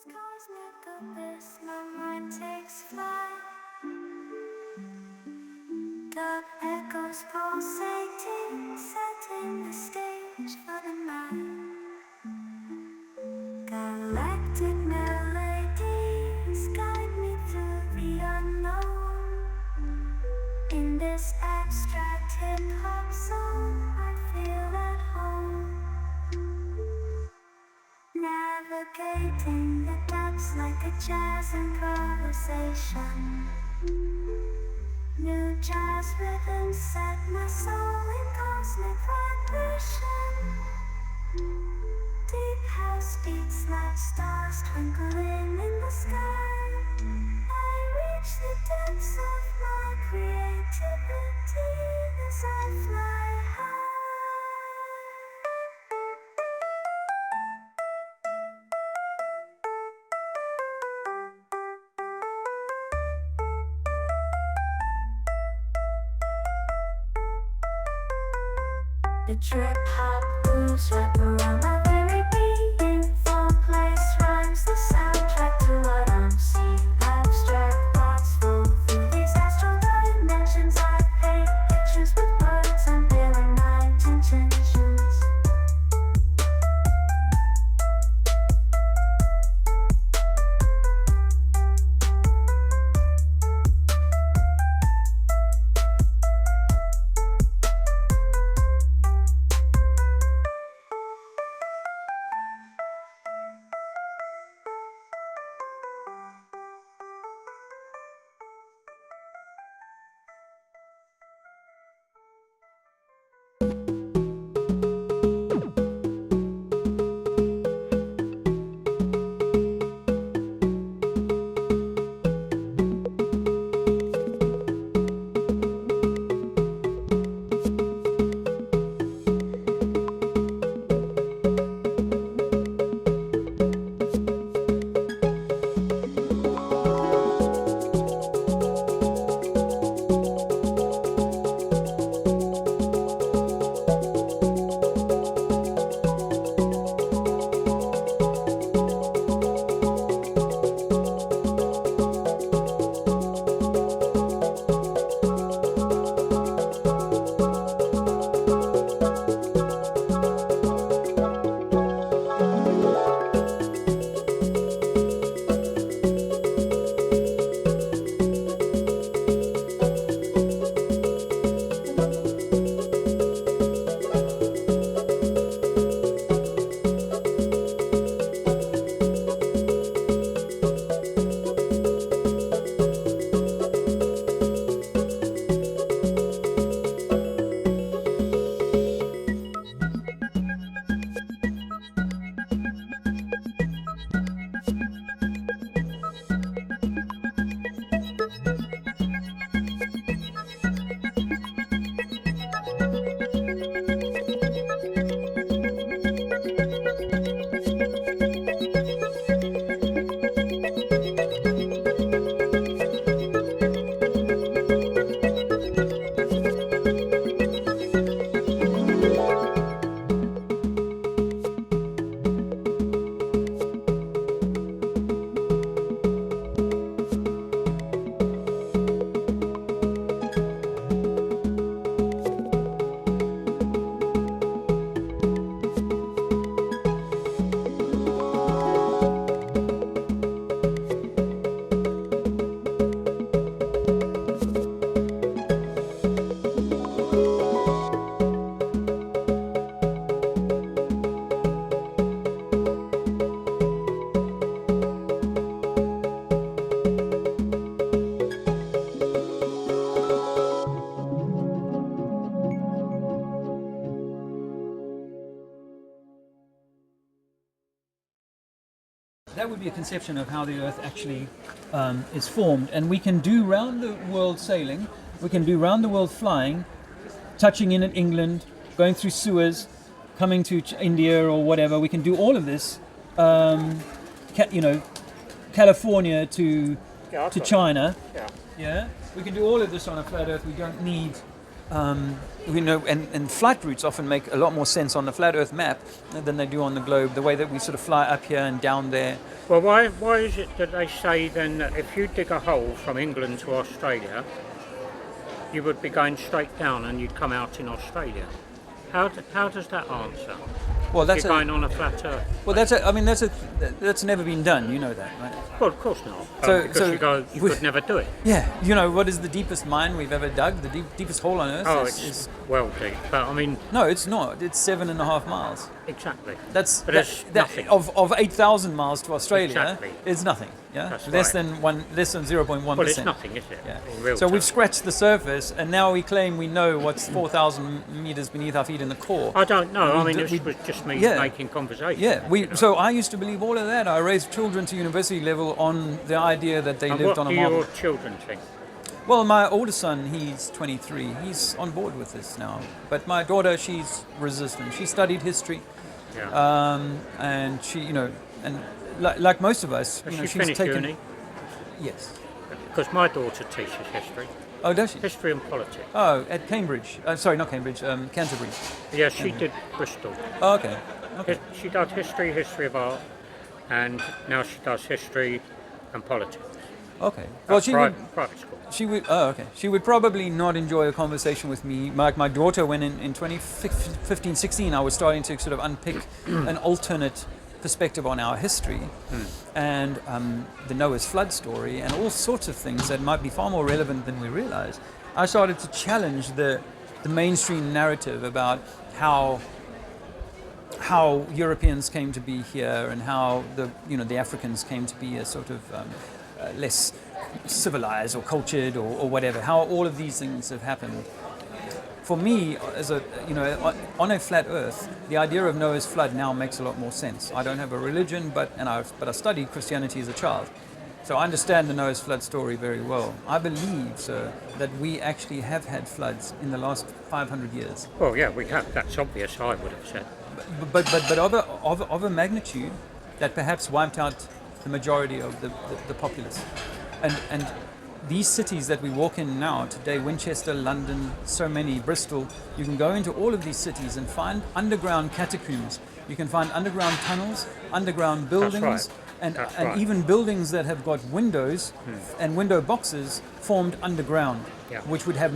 cosmic abyss, my mind takes flight. Dark echoes pulsating, setting the stage for the night. Galactic melodies guide me through the unknown. In this abstract hip-hop song, I feel at home. Navigating the depths like a jazz improvisation. New jazz rhythms set my soul in cosmic vibration. Deep house beats like stars twinkling in the sky. I reach the depths of my creativity as I fly high. The trip hop grooves wrap around my very being. Thought place rhymes the soundtrack to what I'm seeing. Abstract thoughts flow through these astral dimensions. I paint pictures with words, unveiling my intentions. That would be a conception of how the Earth actually is formed. And we can do round the world sailing, we can do round the world flying, touching in England, going through Suez, coming to India or whatever. We can do all of this, California to China. Yeah. Yeah, we can do all of this on a flat Earth. We don't need and flight routes often make a lot more sense on the flat Earth map than they do on the globe. The way that we sort of fly up here and down there. Well, why is it that they say then that if you dig a hole from England to Australia, you would be going straight down and you'd come out in Australia? How does that answer? Well, If that's you're going on a flat Earth. well, that's never been done. You know that, right? Well, of course not. So Because you could never do it. Yeah, you know what is the deepest mine we've ever dug? The deepest hole on Earth Oh, is it's well deep. But I mean, no, it's not. It's 7.5 miles. exactly. That's But it's nothing. of 8,000 miles to Australia. Exactly. It's nothing. Yeah, That's less right. than 0.1%. Well, it's nothing, is it? Yeah. In real So we've terms. scratched the surface, and now we claim we know what's 4,000 meters beneath our feet in the core. I don't know. I We mean, do- it we- was just me yeah. making conversation. Yeah, you know. so I used to believe all of that. I raised children to university level on the idea that they And lived what on a do marble. your children think? Well, my oldest son, he's 23. He's on board with this now. But my daughter, she's resistant. She studied history, Yeah. and she, and like most of us, Has she's she finished taken. uni? Yes. Because my daughter teaches history. Oh, does she? History and politics. Oh, at Cambridge. Sorry, not Cambridge. Canterbury. Yeah, she did Bristol. Oh, okay. Okay. She does history of art, and now she does history and politics. Okay. Well, she would. Private school. She would. Oh, okay. She would probably not enjoy a conversation with me. Like my daughter, when in 2015, 16, I was starting to sort of unpick an alternate perspective on our history and the Noah's flood story and all sorts of things that might be far more relevant than we realize. I started to challenge the mainstream narrative about how Europeans came to be here and how the Africans came to be a sort of less civilized or cultured or whatever. How all of these things have happened. For me, on a flat Earth, the idea of Noah's flood now makes a lot more sense. I don't have a religion, but I studied Christianity as a child, so I understand the Noah's flood story very well. I believe, sir, that we actually have had floods in the last 500 years. Well, yeah, we have. That's obvious. I would have said. But of a magnitude that perhaps wiped out the majority of the populace, and these cities that we walk in now today, Winchester, London, so many, Bristol, you can go into all of these cities and find underground catacombs. You can find underground tunnels, underground buildings, right. and That's right. even buildings that have got windows and window boxes formed underground, Yeah. which would have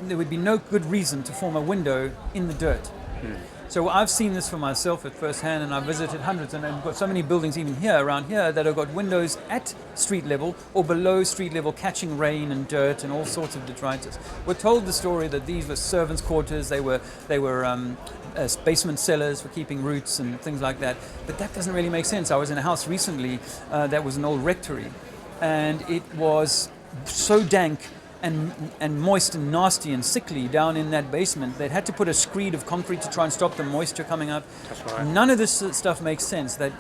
there would be no good reason to form a window in the dirt. So I've seen this for myself at first hand, and I've visited hundreds, and I've got so many buildings even around here that have got windows at street level or below street level, catching rain and dirt and all sorts of detritus. We're told the story that these were servants' quarters. They were basement cellars for keeping roots and things like that. But that doesn't really make sense. I was in a house recently that was an old rectory, and it was so dank and moist and nasty and sickly down in that basement. They'd had to put a screed of concrete to try and stop the moisture coming up. That's right. None of this stuff makes sense. That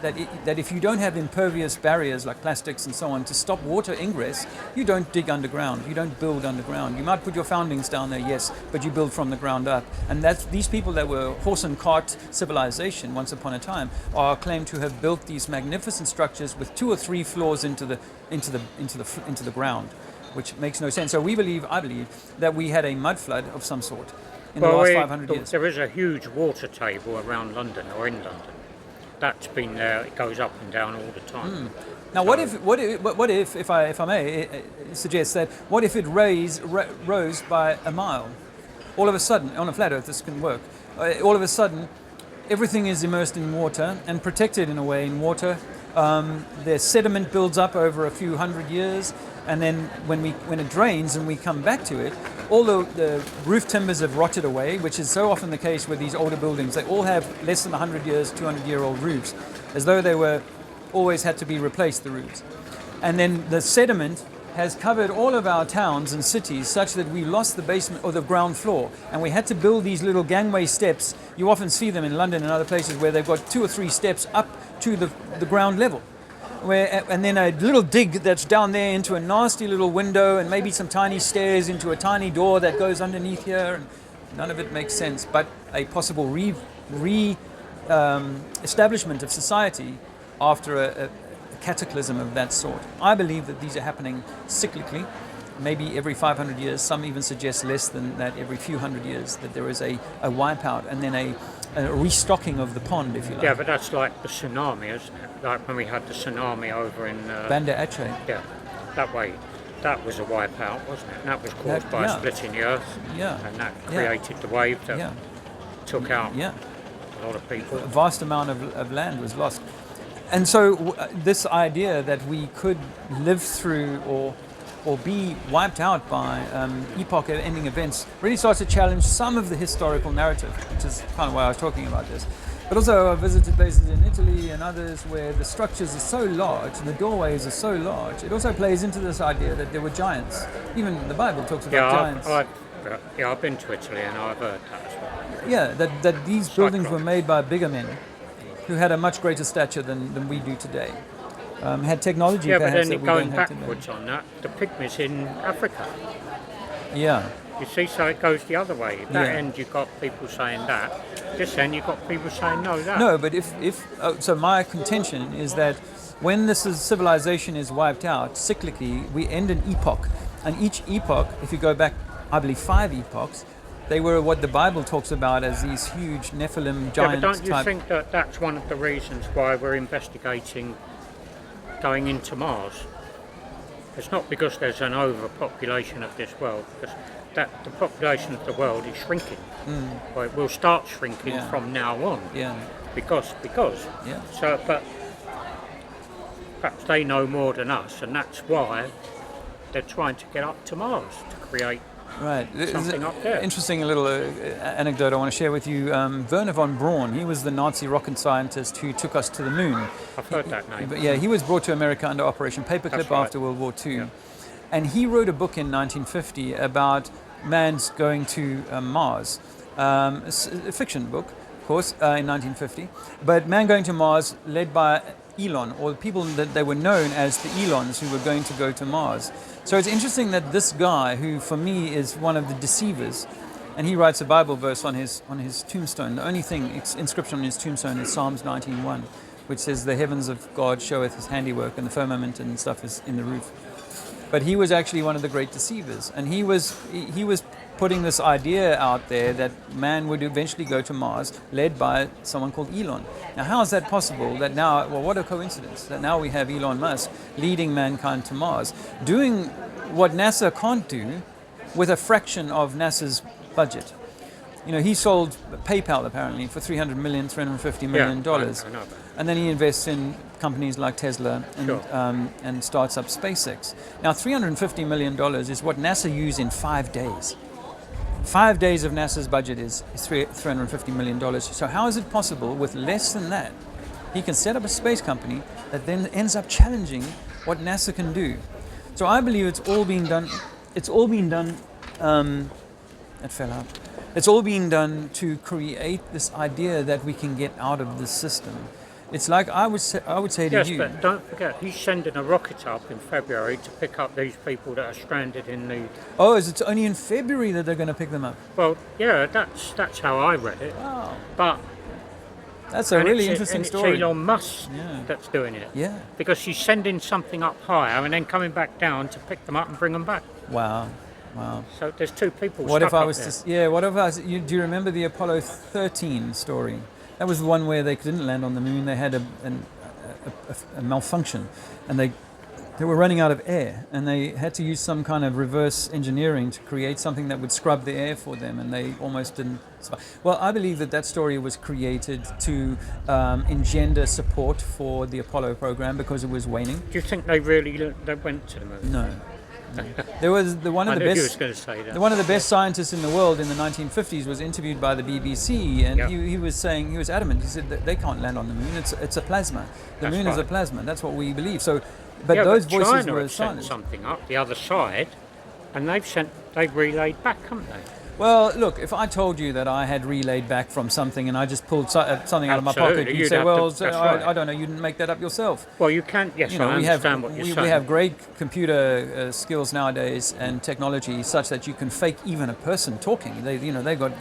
if you don't have impervious barriers like plastics and so on to stop water ingress, you don't dig underground. You don't build underground. You might put your foundings down there, yes, but you build from the ground up. And these people that were horse and cart civilization once upon a time are claimed to have built these magnificent structures with 2 or 3 floors into the ground, which makes no sense. So I believe that we had a mud flood of some sort in the last 500 years. There is a huge water table around London or in London. That's been there. It goes up and down all the time. Now, what if, if I may suggest that, what if it rose by a mile? All of a sudden, on a flat Earth, this can work. All of a sudden, everything is immersed in water and protected in a way in water. The sediment builds up over a few hundred years, and then when it drains and we come back to it, all the roof timbers have rotted away, which is so often the case with these older buildings. They all have less than 100 years, 200-year-old roofs, as though they were always had to be replaced, the roofs. And then the sediment has covered all of our towns and cities such that we lost the basement or the ground floor, and we had to build these little gangway steps. You often see them in London and other places where they've got 2 or 3 steps up to the ground level, and then a little dig that's down there into a nasty little window, and maybe some tiny stairs into a tiny door that goes underneath here, and none of it makes sense. But a possible establishment of society after a cataclysm of that sort. I believe that these are happening cyclically, maybe every 500 years. Some even suggest less than that, every few hundred years, that there is a wipeout and then a restocking of the pond, if you like. Yeah, but that's like the tsunami, isn't it? Like when we had the tsunami over in... Banda Aceh. Yeah, that way. That was a wipeout, wasn't it? And that was caused by splitting the earth. Yeah. And that created the wave that took out a lot of people. A vast amount of land was lost. And so this idea that we could live through or be wiped out by epoch-ending events really starts to challenge some of the historical narrative, which is kind of why I was talking about this. But also I visited places in Italy and others where the structures are so large and the doorways are so large. It also plays into this idea that there were giants. Even the Bible talks about giants. I've been to Italy and I've heard that as well. Yeah, that these buildings were made by bigger men who had a much greater stature than we do today. Had technology perhaps but then that we going don't have today. backwards on that, the pygmies in Africa. Yeah. You see, so it goes the other way. That end you've got people saying that. This end you've got people saying no, that. No, but so my contention is that when civilization is wiped out, cyclically, we end an epoch. And each epoch, if you go back, I believe 5 epochs, they were what the Bible talks about as these huge Nephilim giants. Yeah, but don't you think that that's one of the reasons why we're investigating going into Mars? It's not because there's an overpopulation of this world, because that the population of the world is shrinking. Well, it will start shrinking from now on. Yeah. Because. Yeah. So, but perhaps they know more than us, and that's why they're trying to get up to Mars to create something up there. Interesting little anecdote I want to share with you. Werner von Braun, he was the Nazi rocket scientist who took us to the moon. I've heard that name. But he was brought to America under Operation Paperclip after World War II. Yeah. And he wrote a book in 1950 about man's going to Mars. A fiction book, of course, in 1950. But man going to Mars led by Elon, or the people that they were known as the Elons who were going to go to Mars. So it's interesting that this guy, who for me is one of the deceivers, and he writes a Bible verse on his tombstone. The only inscription on his tombstone is Psalms 19:1, which says, "The heavens of God showeth his handiwork, and the firmament and stuff is in the roof." But he was actually one of the great deceivers, and he was putting this idea out there that man would eventually go to Mars, led by someone called Elon. Now, how is that possible? That now, well, what a coincidence that now we have Elon Musk leading mankind to Mars, doing what NASA can't do with a fraction of NASA's budget. You know, he sold PayPal apparently for $350 million. I know that. And then he invests in companies like Tesla and starts up SpaceX. Now, $350 million is what NASA used in 5 days. 5 days of NASA's budget is $350 million. So how is it possible with less than that, he can set up a space company that then ends up challenging what NASA can do? So I believe it's all being done. It fell out. It's all being done to create this idea that we can get out of this system. It's like I would say to you. Yes, but don't forget, he's sending a rocket up in February to pick up these people that are stranded in the... Oh, is it only in February that they're going to pick them up? Well, yeah, that's how I read it. Wow. But... That's a really interesting story. It's Elon Musk that's doing it. Yeah. Because she's sending something up higher and then coming back down to pick them up and bring them back. Wow. So there's two people What stuck if I up was there. what if I was, do you remember the Apollo 13 story? That was the one where they didn't land on the moon. They had a malfunction, and they were running out of air, and they had to use some kind of reverse engineering to create something that would scrub the air for them, and they almost didn't survive. Well, I believe that story was created to engender support for the Apollo program because it was waning. Do you think they went to the moon? No. There was one of the best scientists in the world in the 1950s was interviewed by the BBC, and he was adamant. He said that they can't land on the moon. It's a plasma. The moon is a plasma. That's what we believe. So, but those voices China were sent silent. something up the other side, and they've relayed back, haven't they? Well, look, if I told you that I had relayed back from something and I just pulled something out of my pocket, you'd say, well, I don't know, you didn't make that up yourself. Well, you can't, yes, I understand what you're saying. We have great computer skills nowadays and technology such that you can fake even a person talking. They've got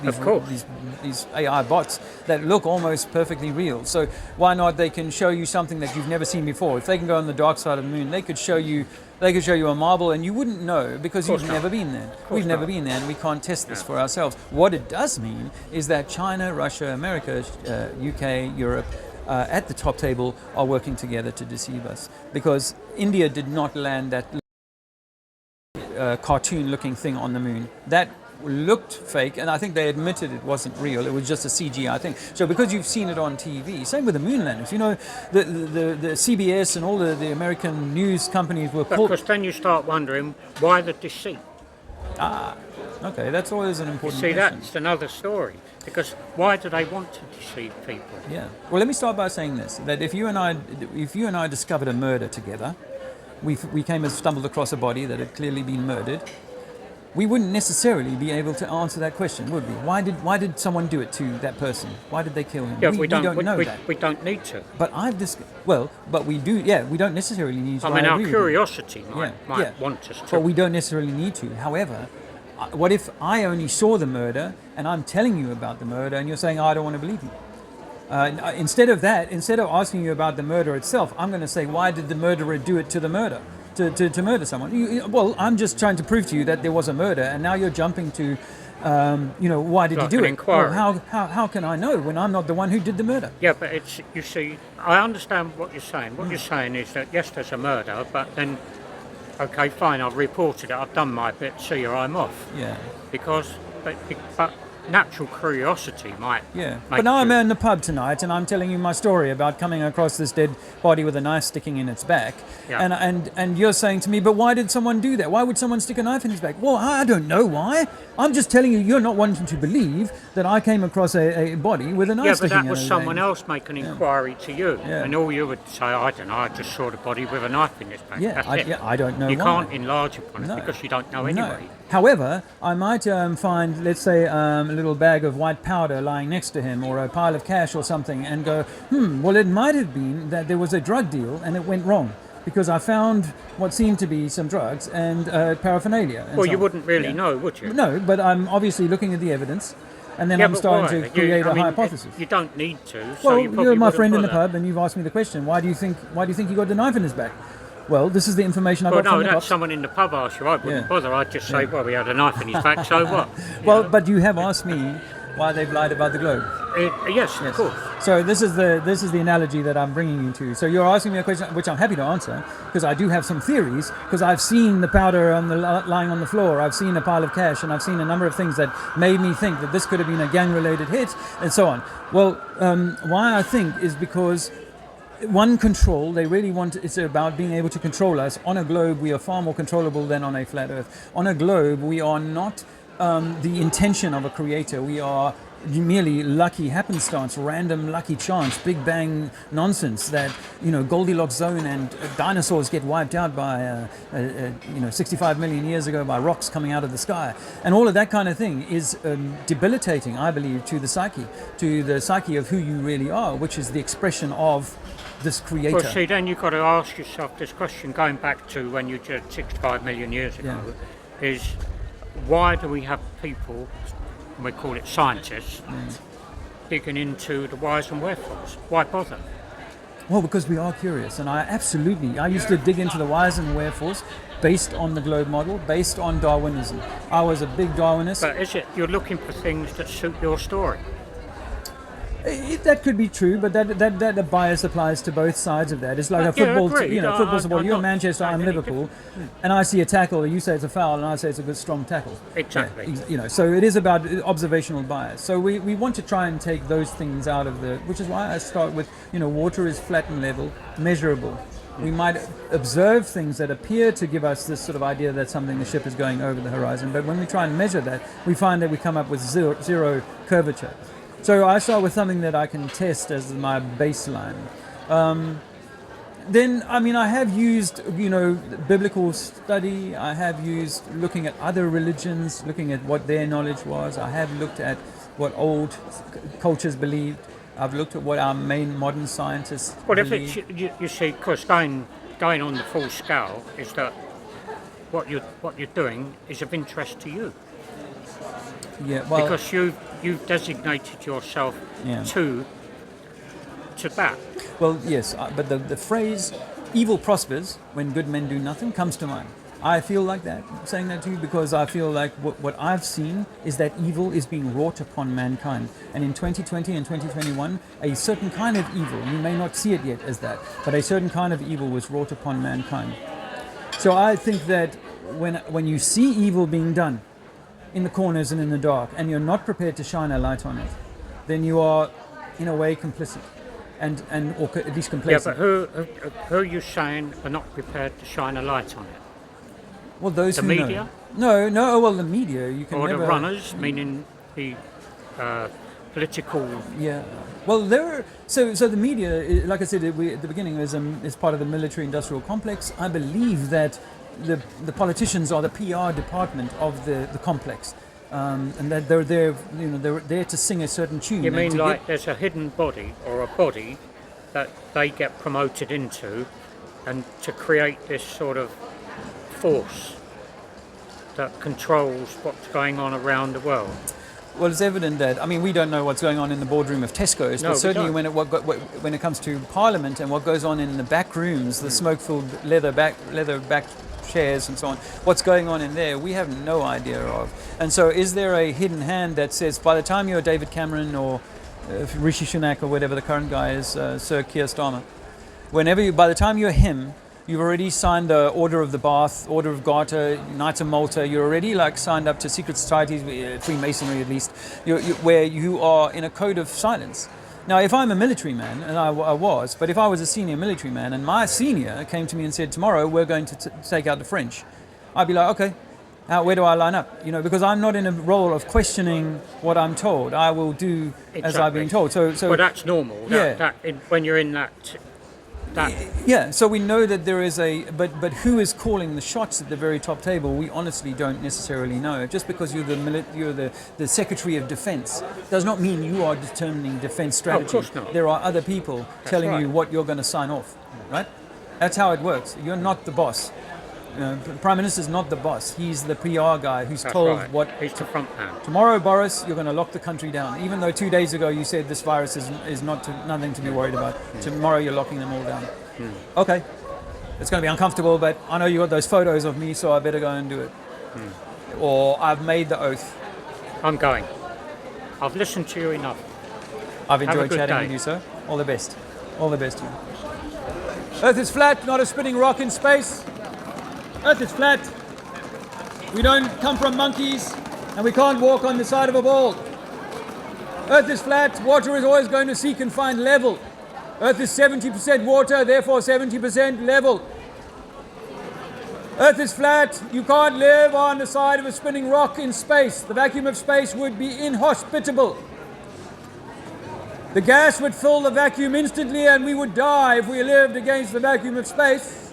these AI bots that look almost perfectly real. So why not? They can show you something that you've never seen before. If they can go on the dark side of the moon, they could show you They could show you a marble and you wouldn't know because course you've not. never been there. course We've never not. been there and we can't test this No. for ourselves. What it does mean is that China, Russia, America, UK, Europe, at the top table are working together to deceive us, because India did not land that cartoon-looking thing on the moon. That looked fake, and I think they admitted it wasn't real. It was just a CGI thing. So because you've seen it on TV, same with the moon landings. You know, the CBS and all the American news companies were called. Because then you start wondering why the deceit. Okay, that's always an important See, question. that's another story. Because why do they want to deceive people? Yeah. Well, let me start by saying this: that if you and I discovered a murder together, we came and stumbled across a body that had clearly been murdered, we wouldn't necessarily be able to answer that question, would we? Why did someone do it to that person? Why did they kill him? Yeah, we don't know that. We don't need to. But but we do. Yeah, we don't necessarily need to. I mean, our agree with you. curiosity might Yeah. want us to. But we don't necessarily need to. However, what if I only saw the murder and I'm telling you about the murder and you're saying, I don't want to believe you? Instead of asking you about the murder itself, I'm going to say, why did the murderer do it to the murder? To murder someone? Well, I'm just trying to prove to you that there was a murder, and now you're jumping to, why did Like he do an it? inquiry. Well, how can I know when I'm not the one who did the murder? Yeah, but it's, you see, I understand what you're saying. What you're saying is that, yes, there's a murder, but then, okay, fine, I've reported it, I've done my bit, see you, I'm off. Yeah. Because, but natural curiosity might Yeah, make but now I'm you- in the pub tonight and I'm telling you my story about coming across this dead body with a knife sticking in its back. Yeah. And you're saying to me, but why did someone do that? Why would someone stick a knife in his back? Well, I don't know why. I'm just telling you, you're not wanting to believe that I came across a body with a knife Yeah, but sticking in that was his someone back. else make an inquiry to you, Yeah. and all you would say, I don't know, I just saw the body with a knife in his back. Yeah, That's it. I don't know You why. can't enlarge upon it No. because you don't know No. anyway. However, I might find, let's say, a little bag of white powder lying next to him, or a pile of cash or something, and go, well, it might have been that there was a drug deal and it went wrong, because I found what seemed to be some drugs and paraphernalia. And Well, so you on. wouldn't really Yeah. know, would you? No, but I'm obviously looking at the evidence, and then Yeah, I'm but starting why? to create I a mean, hypothesis. You don't need to. So Well, you probably you're my wouldn't friend in the bother. pub, and you've asked me the question: Why do you think he got the knife in his back? Well, this is the information I Well, got from no, the that's cops. someone in the pub asked you. I wouldn't Yeah. bother. I'd just say, well, he had a knife in his back, so what? Well, but you have asked me why they've lied about the globe. Yes, of course. So this is the analogy that I'm bringing you to. So you're asking me a question which I'm happy to answer, because I do have some theories, because I've seen the powder lying on the floor, I've seen a pile of cash, and I've seen a number of things that made me think that this could have been a gang-related hit, and so on. Well, why I think is because control, they really want, it's about being able to control us. On a globe, we are far more controllable than on a flat earth. On a globe, we are not the intention of a creator. We are merely lucky happenstance, random lucky chance, big bang nonsense that, Goldilocks zone and dinosaurs get wiped out by, 65 million years ago by rocks coming out of the sky. And all of that kind of thing is debilitating, I believe, to the psyche of who you really are, which is the expression of this creator. Well, see, then you've got to ask yourself this question, going back to when you did 65 million years ago, is why do we have people, and we call it scientists, digging into the whys and wherefores? Why bother? Well, because we are curious, and I used to dig into the whys and wherefores based on the globe model, based on Darwinism. I was a big Darwinist. But is it, you're looking for things that suit your story? That could be true, but that bias applies to both sides of that. It's like a Yeah, football, agreed. football support. I'm You're not Manchester, saying I'm any Liverpool, and I see a tackle, you say it's a foul, and I say it's a good strong tackle. Exactly. Yeah, so it is about observational bias. So we want to try and take those things out of which is why I start with, water is flat and level, measurable. We might observe things that appear to give us this sort of idea that the ship is going over the horizon, but when we try and measure that, we find that we come up with zero curvature. So I start with something that I can test as my baseline. Then, I have used, biblical study. I have used looking at other religions, looking at what their knowledge was. I have looked at what old cultures believed. I've looked at what our main modern scientists Well, if believe. it's, you see, because going on the full scale is that what you're doing is of interest to you. Yeah, well, Because you've designated yourself Yeah. to that. Well, yes, but the phrase evil prospers when good men do nothing comes to mind. I feel like that, saying that to you, because I feel like what I've seen is that evil is being wrought upon mankind. And in 2020 and 2021, a certain kind of evil, you may not see it yet as that, but a certain kind of evil was wrought upon mankind. So I think that when you see evil being done in the corners and in the dark, and you're not prepared to shine a light on it, then you are, in a way, complicit. Or at least complacent. Yeah, but who are you saying are not prepared to shine a light on it? Well, those The who media? know. No. Well, the media. You can Or never. the runners, meaning the political... Yeah. Well, so the media, like I said at the beginning, is part of the military-industrial complex. I believe that the politicians are the PR department of the complex, and that they're there. They're there to sing a certain tune. You mean like there's a hidden body or a body that they get promoted into, and to create this sort of force that controls what's going on around the world? Well, it's evident that, I mean, we don't know what's going on in the boardroom of Tesco's, No, but we certainly don't. when it comes to Parliament and what goes on in the back rooms, the smoke-filled leather back chairs and so on, what's going on in there, we have no idea of. And so is there a hidden hand that says, by the time you're David Cameron or Rishi Sunak or whatever the current guy is, Sir Keir Starmer, by the time you're him, you've already signed the Order of the Bath, Order of Garter, Knights of Malta. You're already signed up to secret societies, Freemasonry at least, where you are in a code of silence. Now, if I'm a military man, and I was, but if I was a senior military man and my senior came to me and said, tomorrow we're going to take out the French, I'd be like, okay, where do I line up? Because I'm not in a role of questioning what I'm told. I will do as I've been told. So well, that's normal. When you're in that. Yeah, so we know that there is but who is calling the shots at the very top table? We honestly don't necessarily know. Just because you're the Secretary of Defense does not mean you are determining defense strategy. of course not. There are other people telling you what you're going to sign off, right? That's how it works. You're not the boss. The Prime Minister's not the boss. He's the PR guy who's told what. He's the front man. Tomorrow, Boris, you're going to lock the country down. Even though 2 days ago you said this virus is nothing to be worried about. Tomorrow you're locking them all down. Okay, it's going to be uncomfortable, but I know you got those photos of me, so I better go and do it. Or I've made the oath. I'm going. I've listened to you enough. I've enjoyed good chatting day. with you, sir. All the best. All the best to you. Earth is flat, not a spinning rock in space. Earth is flat. We don't come from monkeys, and we can't walk on the side of a ball. Earth is flat. Water is always going to seek and find level. Earth is 70% water, therefore 70% level. Earth is flat. You can't live on the side of a spinning rock in space. The vacuum of space would be inhospitable. The gas would fill the vacuum instantly, and we would die if we lived against the vacuum of space.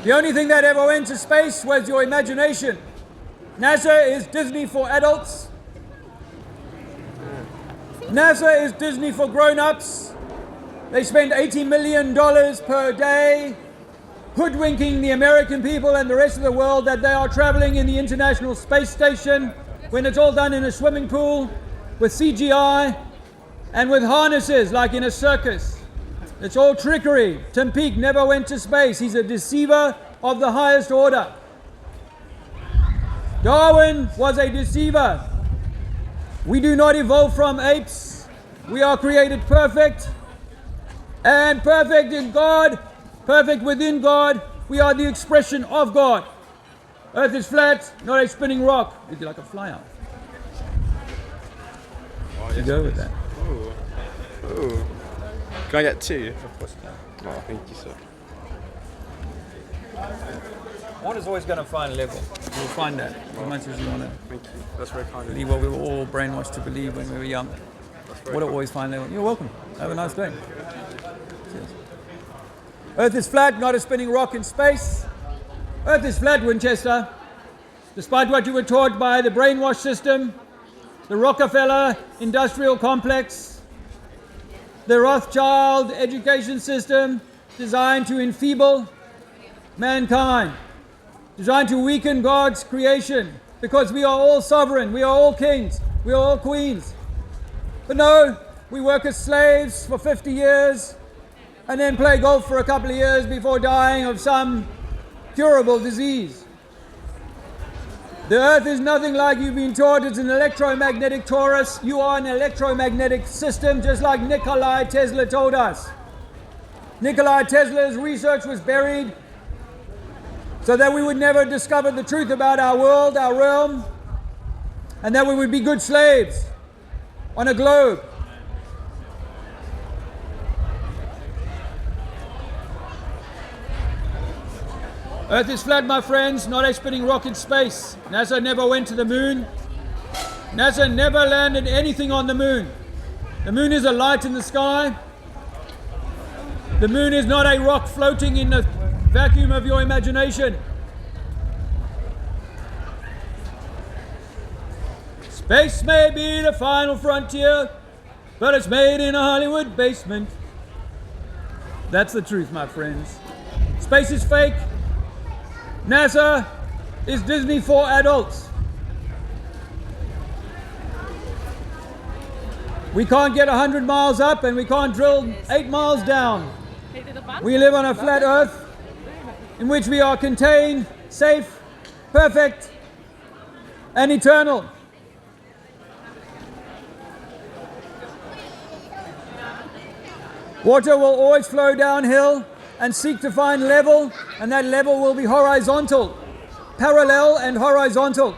The only thing that ever went to space was your imagination. NASA is Disney for adults. NASA is Disney for grown-ups. They spend $80 million per day hoodwinking the American people and the rest of the world that they are traveling in the International Space Station when it's all done in a swimming pool with CGI and with harnesses like in a circus. It's all trickery. Tim Peake never went to space. He's a deceiver of the highest order. Darwin was a deceiver. We do not evolve from apes. We are created perfect, and perfect in God, perfect within God. We are the expression of God. Earth is flat, not a spinning rock. It'd be like a flyout. To go with that. Ooh. Can I get two? Of course you can. Oh, thank you, sir. Water's always going to find level. We'll find that as much as you want to Thank you. That's very kind of you. believe what we were all brainwashed to believe when we were young. Water always find level. You're welcome. Have a nice day. Cheers. Earth is flat, not a spinning rock in space. Earth is flat, Winchester. Despite what you were taught by the brainwash system, the Rockefeller industrial complex, the Rothschild education system designed to enfeeble mankind, designed to weaken God's creation, because we are all sovereign, we are all kings, we are all queens. But no, we work as slaves for 50 years, and then play golf for a couple of years before dying of some curable disease. The Earth is nothing like you've been taught. It's an electromagnetic torus. You are an electromagnetic system, just like Nikola Tesla told us. Nikola Tesla's research was buried so that we would never discover the truth about our world, our realm, and that we would be good slaves on a globe. Earth is flat, my friends, not a spinning rock in space. NASA never went to the moon. NASA never landed anything on the moon. The moon is a light in the sky. The moon is not a rock floating in the vacuum of your imagination. Space may be the final frontier, but it's made in a Hollywood basement. That's the truth, my friends. Space is fake. NASA is Disney for adults. We can't get 100 miles up and we can't drill 8 miles down. We live on a flat Earth in which we are contained, safe, perfect, and eternal. Water will always flow downhill and seek to find level, and that level will be horizontal, parallel and horizontal.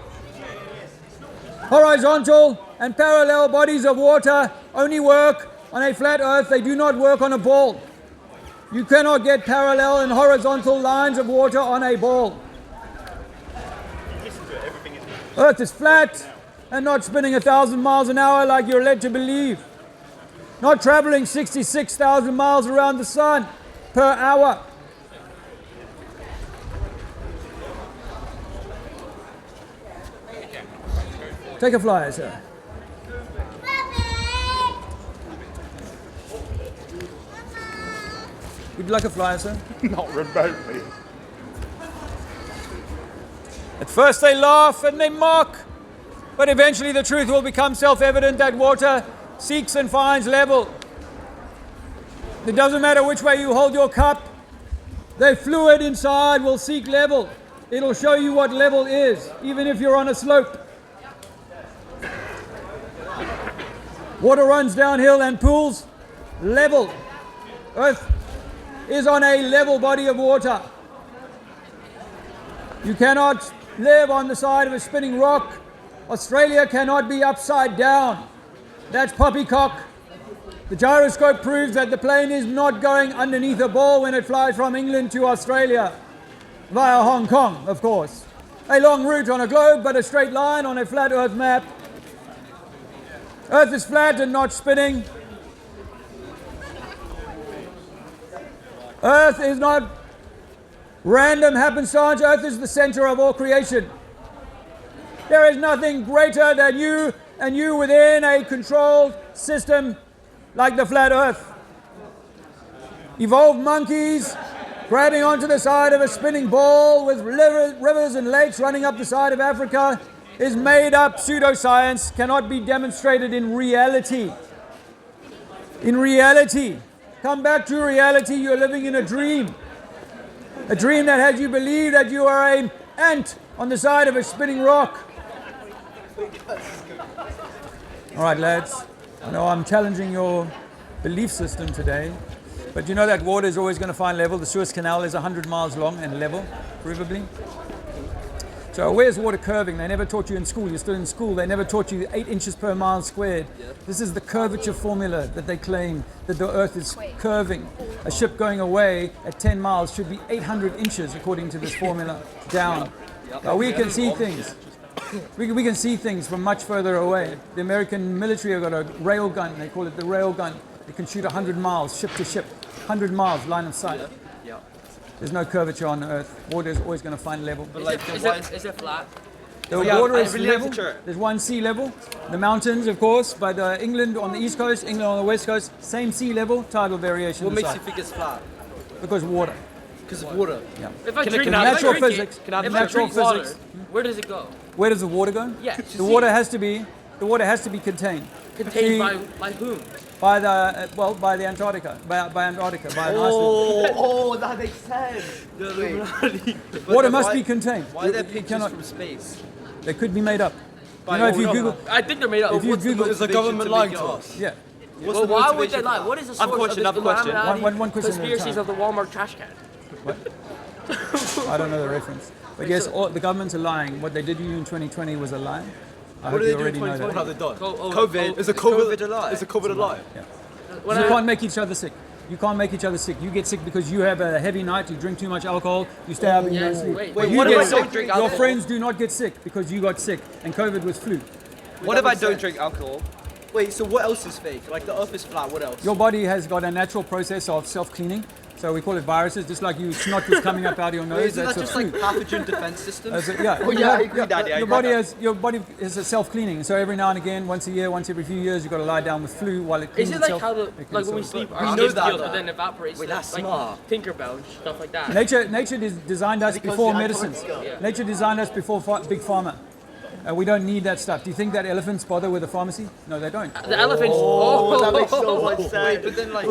Horizontal and parallel bodies of water only work on a flat Earth. They do not work on a ball. You cannot get parallel and horizontal lines of water on a ball. Earth is flat and not spinning 1,000 miles an hour like you're led to believe. Not traveling 66,000 miles around the sun per hour. Take a flyer, sir. Would you like a flyer, sir? Not remotely. At first they laugh and they mock, but eventually the truth will become self-evident that water seeks and finds level. It doesn't matter which way you hold your cup, the fluid inside will seek level. It'll show you what level is, even if you're on a slope. Water runs downhill and pools level. Earth is on a level body of water. You cannot live on the side of a spinning rock. Australia cannot be upside down. That's poppycock. The gyroscope proves that the plane is not going underneath a ball when it flies from England to Australia, via Hong Kong, of course. A long route on a globe, but a straight line on a flat Earth map. Earth is flat and not spinning. Earth is not random happenstance. Earth is the center of all creation. There is nothing greater than you and you within a controlled system like the flat Earth. Evolved monkeys grabbing onto the side of a spinning ball with rivers and lakes running up the side of Africa is made up pseudoscience, cannot be demonstrated in reality. In reality. Come back to reality. You're living in a dream. A dream that has you believe that you are an ant on the side of a spinning rock. All right, lads. I know I'm challenging your belief system today, but you know that water is always going to find level. The Suez Canal is 100 miles long and level, provably. So where's water curving? They never taught you in school. You're still in school. They never taught you 8 inches per mile squared. This is the curvature formula that they claim that the Earth is curving. A ship going away at 10 miles should be 800 inches according to this formula down. Now we can see things. We can see things from much further away. The American military have got a rail gun. They call it the rail gun. It can shoot 100 miles, ship to ship. 100 miles, line of sight. There's no curvature on Earth. Water is always going to find level. But like, is it flat? The water is level. There's one sea level. The mountains, of course, but England on the east coast, England on the west coast, same sea level, tidal variation. What makes you think it's flat? Because water. Because of water. Yeah. If I drink natural physics. if I Natural drink water, physics. where does it go? Where does the water go? Yeah. The water has to be contained. Contained by whom? By the by the Antarctica, by Antarctica, by an Iceland. Oh, that makes sense. The Illuminati. Water must be contained. Why are there You pictures cannot- from space? They could be made up. You know, if you Google, I think they're made up. if you Google, Is the government lying to us? yeah. Well, why would they lie? What is the source of this Illuminati One question at a conspiracies time. of the Walmart trash can? I don't know the reference. But yes, all, the governments are lying. What they did to you in 2020 was a lie. I hope What do you they do in already know 2020? How that. they done? COVID. Is a COVID a lie? Is a COVID a lie? When You I- can't make each other sick. You can't make each other sick. You get sick because you have a heavy night, you drink too much alcohol, you stay up and you don't Yes, sleep. wait, But wait, you what get if I sick. don't drink Your alcohol? friends do not get sick because you got sick, and COVID was flu. What if I don't drink alcohol? Wait, so what else is fake? Like the earth is flat, what else? Your body has got a natural process of self-cleaning. So we call it viruses, just like you snot was coming up out of your nose. Isn't that that's a just flu. like pathogen defense systems? Yeah. Oh, yeah, I agree, Daddy, I Your agree. body is a self-cleaning. So every now and again, once a year, once every few years, you've got to lie down with flu while it cleans Is it like itself. how It cleans like when we itself. sleep, We our know skin that, peels, though. but then evaporates? Wait, that's like smart. Tinkerbell, stuff like that. Nature designed us before medicines. Nature designed us before big pharma. We don't need that stuff. Do you think that elephants bother with a pharmacy? No, they don't. The elephants. Oh, that makes so much sense. Wait, but then like,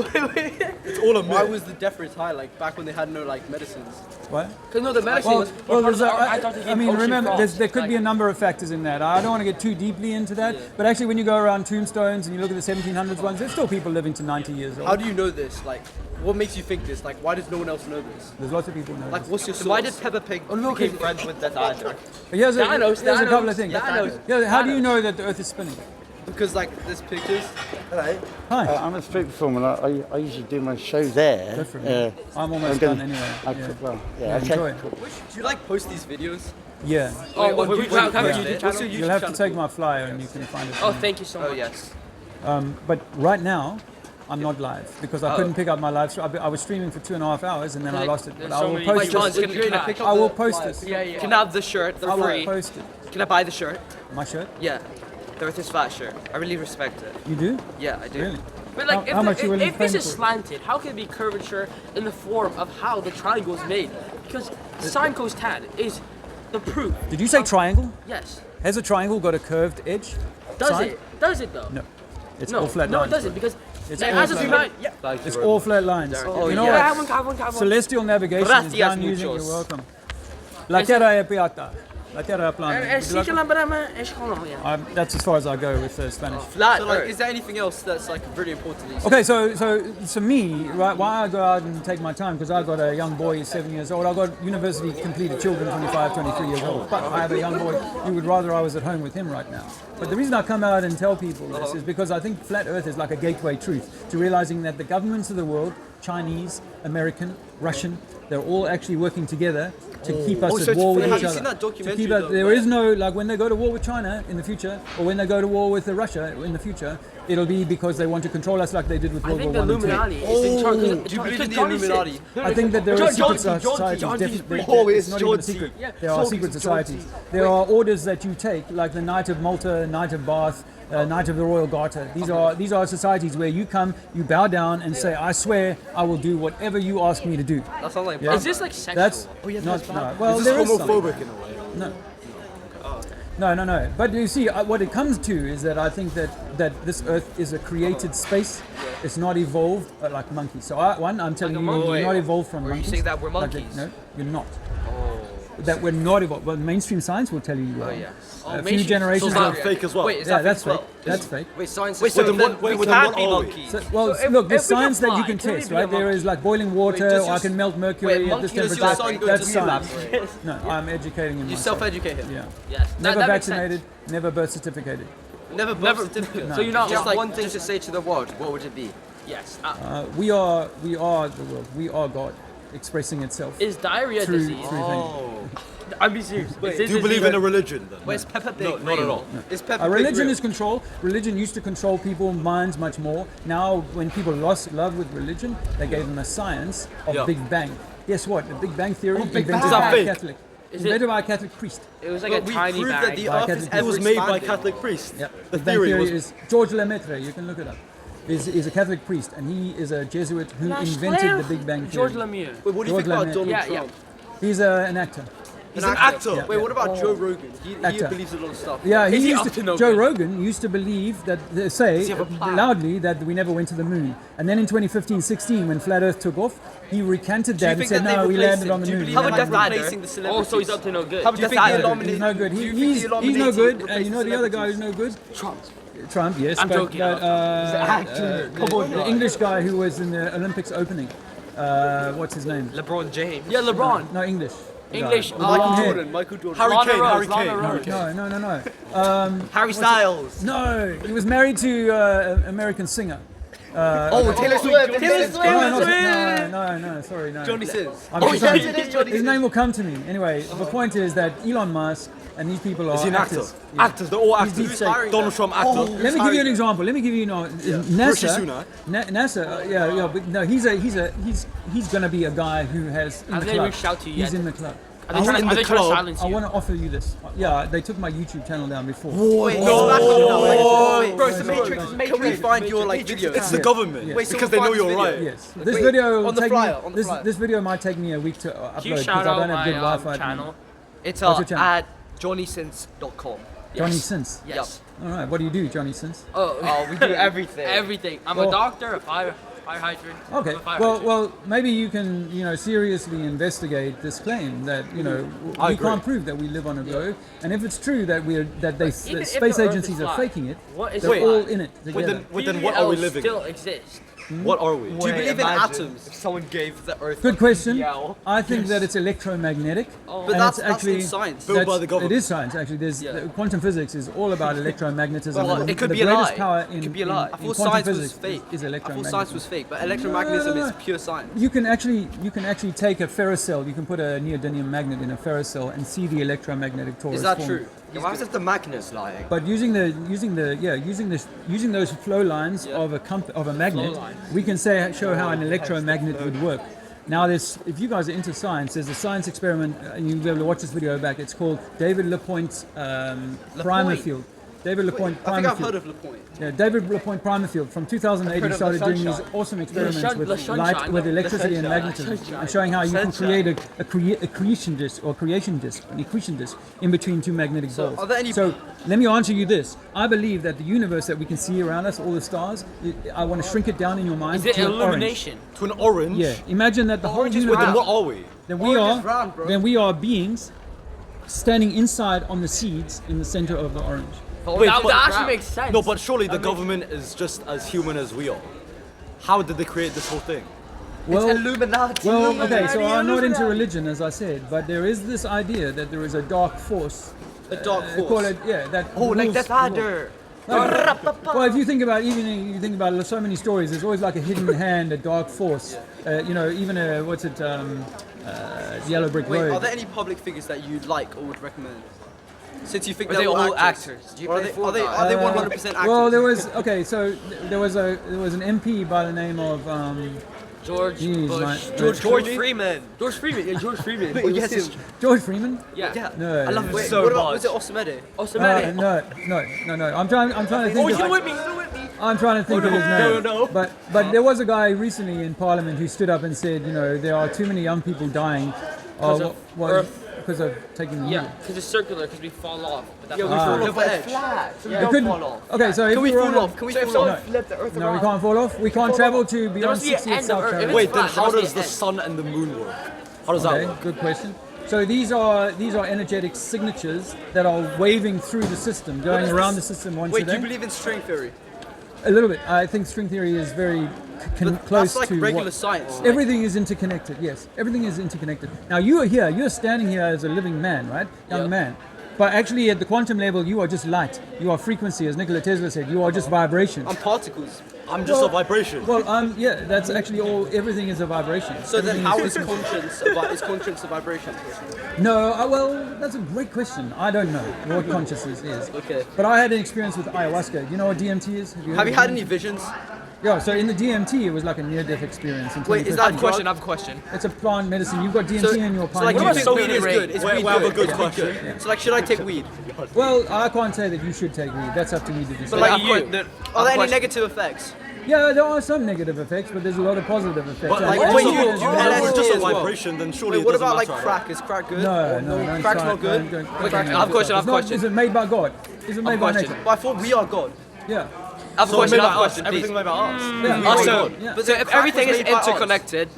It's all a why myth. was the death rate high? Like back when they had no like medicines. What? Because no, the medicine Well, was. there's I I mean, remember, there could be a number of factors in that. I don't want to get too deeply into that. But actually, when you go around tombstones and you look at the 1700s ones, there's still people living to 90 years old. How do you know this? Like, what makes you think this? Like, why does no one else know this? There's lots of people who know Like, this. what's your source? Why did Peppa Pig become friends with that dinosaur? But here's a Thanos, here's a couple Thanos, of things. Thanos. Yeah, how do you know that the Earth is spinning? Because like, there's pictures. Hello. Hi. I'm a street performer. I usually do my show there. Good for me. I'm almost done anyway. Yeah. Well, Yeah, yeah, okay. enjoy it. Do you like post these videos? Yeah. Oh, what, Wait, you have a wait, YouTube wait. channel? What's your YouTube You'll have to channel take called? my flyer and you can find it. Oh, thank you so much. Oh yes. But right now, I'm not live because I Oh. couldn't pick up my live stream. I was streaming for 2.5 hours and then I lost it. But There's I so will many- post Like, John's it. gonna be pick up I will the post flyers. it. Yeah, yeah. Can I have the shirt? I They're will free. post it. Can I buy the shirt? My shirt? Yeah. The Earth is Flat shirt. I really respect it. You do? Yeah, I do. Really? But like, How much you willing if to pay this me is for it? slanted, how can it be curvature in the form of how the triangle is made? Because sine cos tan is the proof. Did you say of- triangle? Yes. Has a triangle got a curved edge? Does Side? it? Does it though? No. It's No, all flat no, lines. it doesn't because It's it all has a flat tonight. Yeah. It's all flat lines. Oh, you know yeah. what? Have one. Celestial navigation is Gracias, done using. muchos. You're welcome. La tierra es piata. La tierra es plana. Would you like it? That's as far as I go with Spanish. Flat So like, Earth. is there anything else that's like really important? That you Okay, so me, right? Why I go out and take my time? Because I've got a young boy, he's 7 years old. I've got university completed children, 25, 23 years old. But I have a young boy. You would rather I was at home with him right now. But the reason I come out and tell people this is because I think flat Earth is like a gateway truth to realizing that the governments of the world, Chinese, American, Russian, they're all actually working together to keep us Oh, so at it's war with fake. each Have other. you seen that To documentary keep us, though, there where- is no, like when they go to war with China in the future, or when they go to war with Russia in the future, it'll be because they want to control us like they did with I World think War the One and Two. Illuminati is in charge. Do you believe in the Illuminati? I think that there are secret societies. John Definitely, Oh, it's it's not even a John secret. Yeah. There are secret societies. There are orders that you take, like the Knight of Malta, Knight of Bath, Knight of the Royal Garter. These are societies where you come, you bow down, and say, "I swear, I will do whatever you ask me to do." That sounds like Yeah. Is this like sexual? That's not no. Well, Is there this is some. homophobic in a way? No. No. But you see, what it comes to is that I think that this Earth is a created space. It's not evolved like monkeys. So I'm telling you, you're not evolved from Are you monkeys. saying that we're Like monkeys? no, you're not. That we're not evolved. Well, mainstream science will tell you you are. yeah. A few generations. So ago. it's fake as well. Wait, is Yeah, that that's fake? fake. That's fake. Wait, science Wait, is so so then then wait, we then can't what be are we? monkeys. So, well, So if- look, there's if we can science that fly, you can can we test, be a right? There monkey? is like boiling water, does or I your- can melt mercury Wait, at this monkey, does temperature. your son go That's to science. school? No, I'm educating him. You myself. self-educate him. Yeah. Yes. Never that makes sense. vaccinated, never birth certificated. Never birth certificate. So you're not Just like one thing to say to the world, what would it be? yes. We are the world. We are God, expressing itself Is diarrhea a through disease? things. I'm being serious. Is this Do you believe disease- in a religion then? Where's Peppa Pig? No, not at all. Is Peppa A Pig religion real? is control. Religion used to control people's minds much more. Now, when people lost love with religion, they gave them a science of Yeah. Big Bang. Guess what? The Big Bang theory Big invented Bang. Is that by a fake? Catholic. Is Invented it- by a Catholic priest. It was like But a we tiny proved bag. that the By earth is Catholic- It ever was made by expanding. Catholic priests. Yeah. The Big Bang theory theory was is George Lemaitre. You can look it up. Is a Catholic priest, and he is a Jesuit who invented the Big Bang theory. George Lemieux. Wait, what do you George think about Lemaitre. Donald Yeah, yeah. Trump? He's an actor. He's an actor. Yeah. Wait, what about Joe Rogan? He Actor. believes a lot of stuff. Yeah, Is he used up to no Joe good? Rogan used to believe that say loudly that we never went to the moon, and then in 2015-16 when flat Earth took off, he recanted Do you that and think said that they no, we replaced landed him? on the Do you moon. believe How they're would like Death Adder? replacing the celebrities? Also, he's up to no good. How would Do you Death think the Adder? He's no good. Do you think He's the no Illuminati good. replaces You know the other guy who's celebrities? no good? Trump, yes. I'm but, joking. But, the English guy who was in the Olympics opening. What's his name? LeBron James. Yeah, LeBron. No, English. English. Guy. With the long Michael hair. Jordan. Michael Jordan. Lana Rhodes. No. Harry Styles. No, he was married to American singer. Taylor Swift. Taylor Swift. No, sorry, no. Johnny Sins. I'm sorry. His name will come to me. Anyway, the point is that Elon Musk and these people are Is he an actor? actors. Yeah. Actors, they're all He's actors. deep state. Donald Trump, actor. Let me give you an example. Rishi NASA. Sunak. NASA. Yeah. But no, he's going to be a guy who has in Have the they club. reached out to you He's yet? in the club. Are they trying to silence I you? want to offer you this. Yeah, they took my YouTube channel down before. Wait, bro, it's the Matrix. Can we find your like video? It's the government. Yeah. Wait, so Because we'll they know find you're this right. video. Yes. This Wait, video will on the take flyer, me. on the flyer. This video might take me a week to upload Can you because shout I out don't have good my Wi-Fi. channel? It's What's your channel? at johnnysins.com. Johnny Yes. Sins. Yes. All right. What do you do, Johnny Sins? Oh, we do everything. Everything. I'm Well- a doctor, a fire hydrant. Okay. I'm a fire Well, hydrant. well, maybe you can, seriously investigate this claim that we agree. can't prove that we live on a globe, and if it's true that Even that if space the Earth agencies is are flat, faking it, what is they're it? all in it Well, together. then what are we BBL living? still exist. What are we? Do you believe in atoms? If someone gave the Earth Good question. BBL. I think that it's electromagnetic. Oh. But and that's it's actually in science. Built by that's- the government. It is science actually. Quantum physics is all about electromagnetism. Well, and it could the be a greatest lie. power It could be a lie. I in thought quantum science was physics fake. is I thought electromagnetism. science was fake, but electromagnetism No. is pure science. You can actually take a ferrocell. You can put a neodymium magnet in a ferrocell and see the electromagnetic torus. Is that form. true? Yeah, why is the magnets lying? But using those flow lines Yeah. of a magnet, lines. we can show how an electromagnet would work. Now, if you guys are into science, there's a science experiment, and you'll be able to watch this video back. It's called David LaPointe's primer field. David LaPointe I think primer I've field. heard of LaPointe. Yeah, David LaPointe primer field. From 2008, he started doing these awesome experiments with light, with electricity and magnetism, and showing how you can create an accretion disk in between two magnetic balls. are there any- So let me answer you this. I believe that the universe that we can see around us, all the stars, I want to shrink it down in your mind Is it to an orange. illumination? To an orange? Yeah, imagine that the whole Wait, then universe. what are we? Then we are beings standing inside on the seeds in the center of the orange. Wait, that but- actually makes sense. No, but surely the government is just as human as we are. How did they create this whole thing? Well, Illuminati. well, okay, so I'm not into religion, as I said, but there is this idea that there is a dark force. A dark Call force. it, yeah, that. Oh, like rules Death the world. Adder. Well, if you think about so many stories, there's always like a hidden hand, a dark force. Even Yellow Brick Wait, Road. are there any public figures that you like or would recommend? Since you think Are they're they all all actors. actors? Do you Or play are they 100% actors? Well, there was there was an MP by the name of George Jeez, Bush. my- George Freeman. George Freeman. Yeah, George Freeman. Yes, him. George Freeman. Yeah. Yeah. No, I love Wait, it so what about, much. was it Osamede? Osamede. No. I'm trying to think. Oh, of, you're with me. You're with me. I'm trying to think of his name. No. But there was a guy recently in Parliament who stood up and said, there are too many young people dying Because of Earth. because of taking the Yeah, needle. because it's circular, because we fall off. But that's Yeah, we not- fall Ah. off the edge. So Yeah. we It couldn't- don't fall off. Okay, so if Can we we're on fall a- off? Can we So if fall someone off? Flip the Earth No, we around. can't fall off. We can't travel to beyond must be an 60th end of South Earth. If Carolina. it's Wait, then flat, how there must does be the an sun and the moon work? How does that Okay, work? good question. So these are energetic signatures that are waving through the system, going around the system once a Wait, do day. you believe in string theory? A little bit. I think string theory is very But close that's like to regular what, science. Everything is interconnected. Yes, everything is interconnected. Now you are here. You're standing here as a living man, right? Young Yeah. man. But actually, at the quantum level, you are just light. You are frequency, as Nikola Tesla said. You are just vibration. I'm particles. I'm just a vibration. Well, yeah, that's actually all. Everything is a vibration. So then Everything how is is conscience a vibration? No, well, that's a great question. I don't know what consciousness is. Okay. But I had an experience with ayahuasca. Do you know what DMT is? Have heard you of had DMT? any visions? Yeah, so in the DMT, it was like a near-death experience. In Wait, is 2015. that I have a question. I have a question. It's a plant medicine. You've got DMT So, in your so like, plant. do you about think weed is social good? Is We weed have a good? good Is weed question. good? So like, should I take weed? Well, I can't say that you should take weed. That's up to you to decide. But like, you. are there any negative effects? Yeah, there are some negative effects, but there's a lot of positive effects. But And- like, and when even you as do well- LSD it's just a as well. vibration, then surely Wait, it what doesn't about like matter, crack? Is crack good? No, don't Crack's try- not good? don't- Wait, don't- I have a question, I have a It's not- question. Is it made by God? Is it made by nature? But I thought we are God. Yeah. I have a So question. made I have a by us, question, everything please. made by us. Yeah. Also, Yeah. so if crack everything was is made by us. interconnected,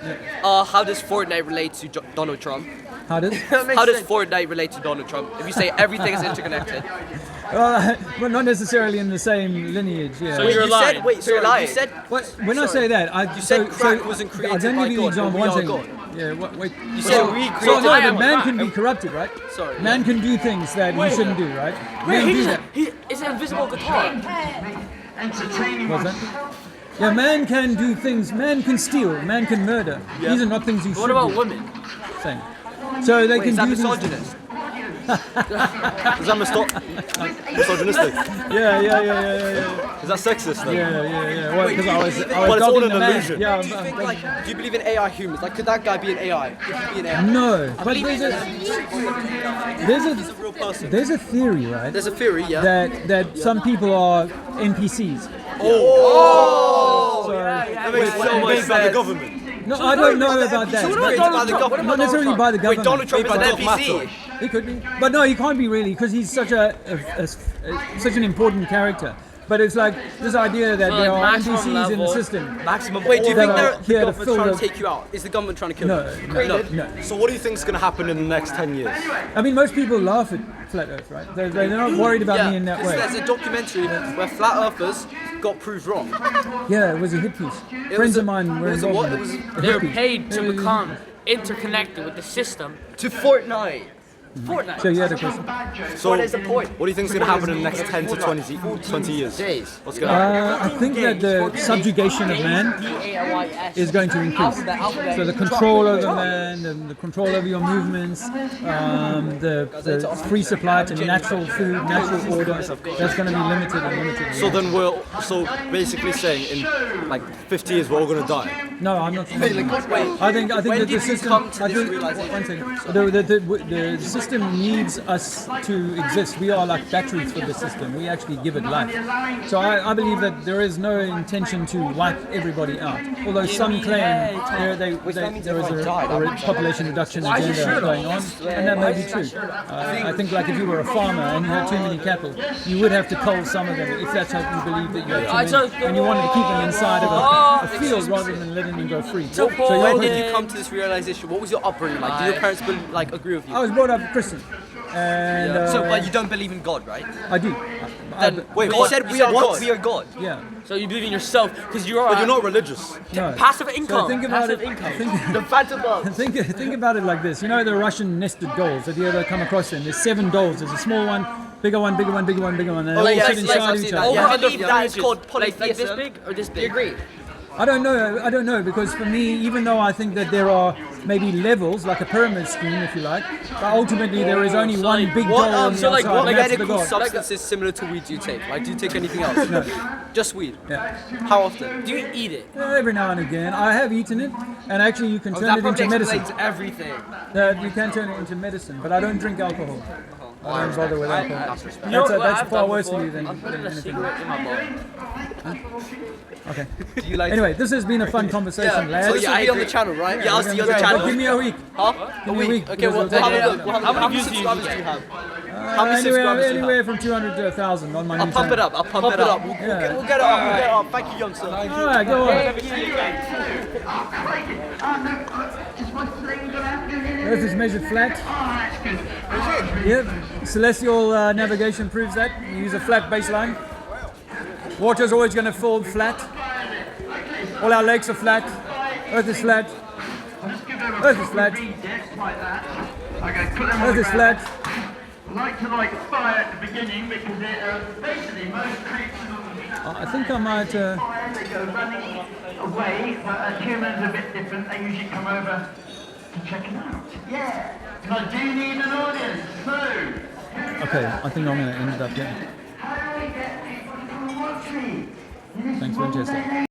how does Fortnite relate to Donald Trump? How does? How does Fortnite relate to Donald Trump? If you say everything is interconnected, Well, not necessarily in the same lineage. Yeah. So you're you lying. said, wait, So you're sorry, lying. you said, Well, when I say that, You said crack wasn't I'll created give by you the God, but example. we One are second. God. Yeah. Wait. You said we So created no, I but am man God. can be corrupted, right? Sorry. Man can do things that he shouldn't do, right? Men do that. It's an invisible guitar. What's that? Yeah, man can do things. Man can steal. Man can murder. These are not things you should What about do. women? Saying. So they Wait, can is that do these. misogynist? Is that misogynistic? Yeah. Is that sexist then? Yeah. Well, because I was But it's all dogging an the man. illusion. Yeah. Do you think like, do you believe in AI humans? Like, could that guy be an AI? Could he be an AI? No, but there's He's a real person. a theory, right? There's a theory, yeah. That some people are NPCs. That makes so much Made by the sense. government. No, I don't know about that. Created by the government. Not necessarily by the Wait, government. Donald Trump is Made an by NPC. He could be, but no, he can't be really because he's such such an important character. But it's like this idea that Well, there like are maximum NPCs in the level. system. Maximum. Wait, do you that think are the here to government's fill trying the- to take you out? Is the government trying to kill No, you? no. So what do you think is going to happen in the next 10 years? I mean, most people laugh at flat Earth, right? They're not worried about me in that way. There's a documentary where flat earthers got proved wrong. Yeah, it was a hit piece. was Friends a- of mine were it was a involved what? in It was it. A They're hit piece. paid to It was- become interconnected with the system. To Fortnite. Fortnite. So you had a question. So what do you think is going to happen in the next 10 to 20 years? Days. What's going to happen? I think that the subjugation of man is going to increase. So the control of the land, and the control over your movements, the free supply to natural food, natural order, that's going to be limited and limited. So then so basically saying in like 50 years we're all going to die. No, I'm not. I think When that the did you system. come to I this think realization? one second. The system needs us to exist. We are like batteries for the system. We actually give it life. So I believe that there is no intention to wipe everybody out. Although some claim there is a population reduction agenda going on, and that may be true. I think like if you were a farmer and you had too many cattle, you would have to cull some of them if that's how you believe that you have too many, and you wanted to keep them inside of a field rather than letting them go free. So When you're- did you come to this realization? What was your upbringing like? Did your parents like agree with you? I was brought up Christian, and So, but you don't believe in God, right? I do. Wait, you said we are God. We are God. Yeah. So you believe in yourself because you are But you're not religious. No. passive So income. think about Passive it. income. Think about it like this. You know the Russian nested dolls. Have you ever come across them? There's 7 dolls. There's a small one, bigger one, bigger one, bigger one, bigger one. And they all yes, sit yes, inside I've each seen other. that, yeah. I believe that is called like this polytheism. big or this big? Agree. I don't know because for me, even though I think that there are maybe levels, like a pyramid scheme, if you like, but ultimately there is only one big doll on the So like, outside, what and that's the medical god. substances similar to weed do you take? Like, do you take anything else? No. Just weed. Yeah. How often? Do you eat it? Every now and again, I have eaten it, and actually you can turn it into medicine. everything. You can turn it into medicine, but I don't drink alcohol. I don't bother with alcohol. You know what That's I've far done worse for before? you than I'm putting a anything. cigarette in my bum. Okay. Do you like? Anyway, this has been a fun conversation, lads. So this will be on the channel, right? Yeah, I'll see you on the But channel. give me a week. Huh? Give me a week. Okay, well, because have we'll a take look. it. Well, how many subscribers do you have? How many Anywhere, subscribers do you anywhere have? from 200 to 1,000 on my new I'll pump it channel. up. I'll pump it up. We'll get it up. We'll get it up. Thank you, young sir. All right, go on. Earth is measured flat. Yep. Celestial navigation proves that. We use a flat baseline. Water's always going to fall flat. All our lakes are flat. Earth is flat. Earth is flat. Earth is flat. Like to fire at the beginning because it basically most creatures I think I might. they go running away, but as humans are a bit different, they usually come over to check them out. Yeah, because I do need an audience, so Okay, I think I'm going to end it up here. how do we get people to watch me? Thanks, Winchester.